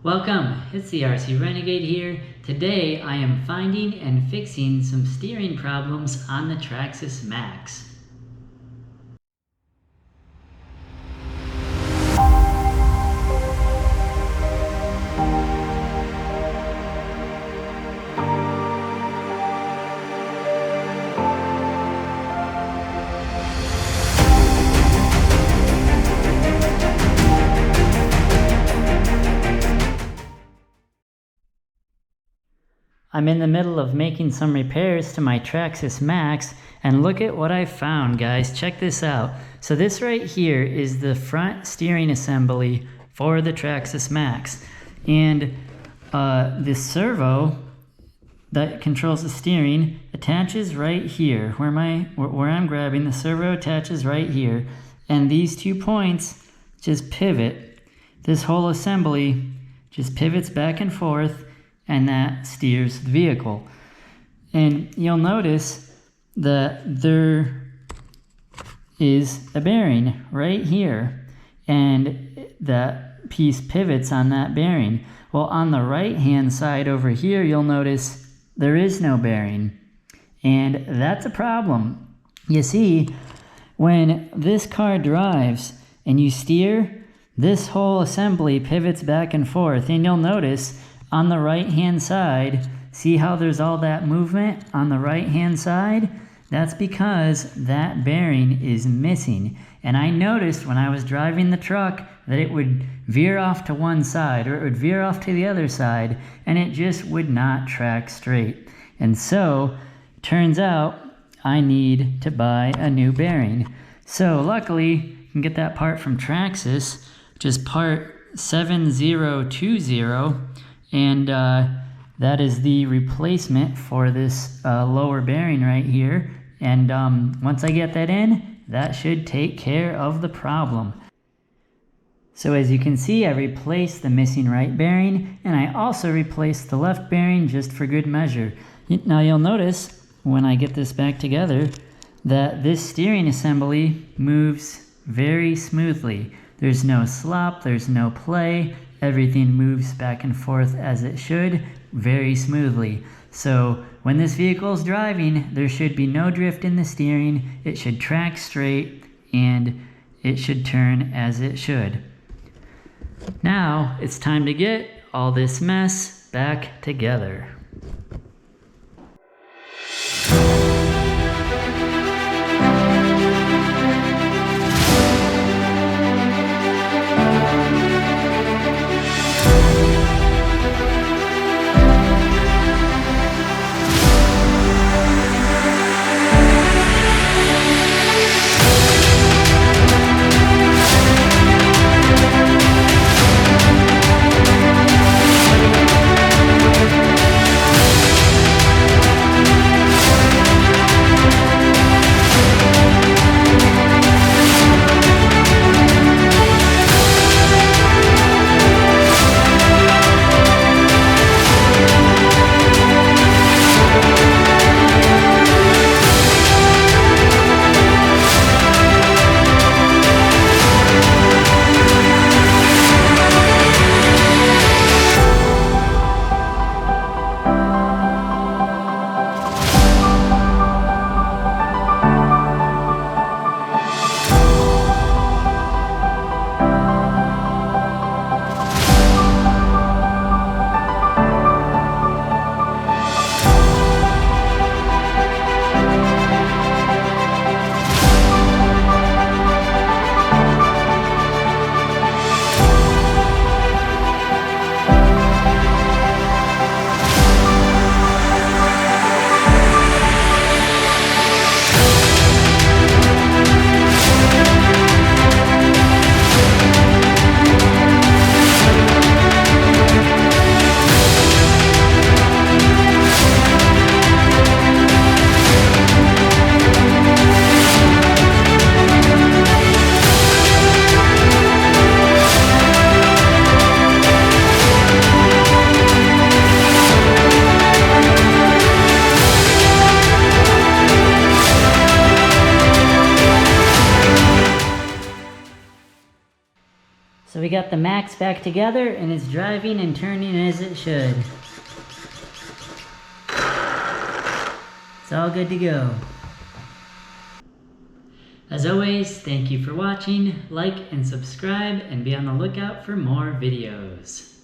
Welcome, it's the RC Renegade here. Today I am finding and fixing some steering problems on the Traxxas Maxx. I'm in the middle of making some repairs to my Traxxas Maxx, and look at what I found, guys. Check this out. So this right here is the front steering assembly for the Traxxas Maxx, and the servo that controls the steering attaches right here. Where I'm grabbing, the servo attaches right here, and these 2 points just pivot. This whole assembly just pivots back and forth, and that steers the vehicle. And you'll notice that there is a bearing right here, and that piece pivots on that bearing. Well, on the right hand side over here, you'll notice there is no bearing, and that's a problem. You see, when this car drives and you steer, this whole assembly pivots back and forth, and you'll notice on the right hand side, see how there's all that movement on the right hand side? That's because that bearing is missing. And I noticed when I was driving the truck that it would veer off to one side, or it would veer off to the other side, and it just would not track straight. And so, turns out I need to buy a new bearing. So luckily, you can get that part from Traxxas, which is part 7020. And that is the replacement for this lower bearing right here. And once I get that in, that should take care of the problem. So as you can see, I replaced the missing right bearing, and I also replaced the left bearing just for good measure. Now you'll notice when I get this back together that this steering assembly moves very smoothly. There's no slop, there's no play. Everything moves back and forth as it should, very smoothly. So when this vehicle is driving, there should be no drift in the steering. It should track straight, and it should turn as it should. Now it's time to get all this mess back together. we got the Maxx back together and it's driving and turning as it should. It's all good to go. As always, thank you for watching. Like and subscribe and be on the lookout for more videos.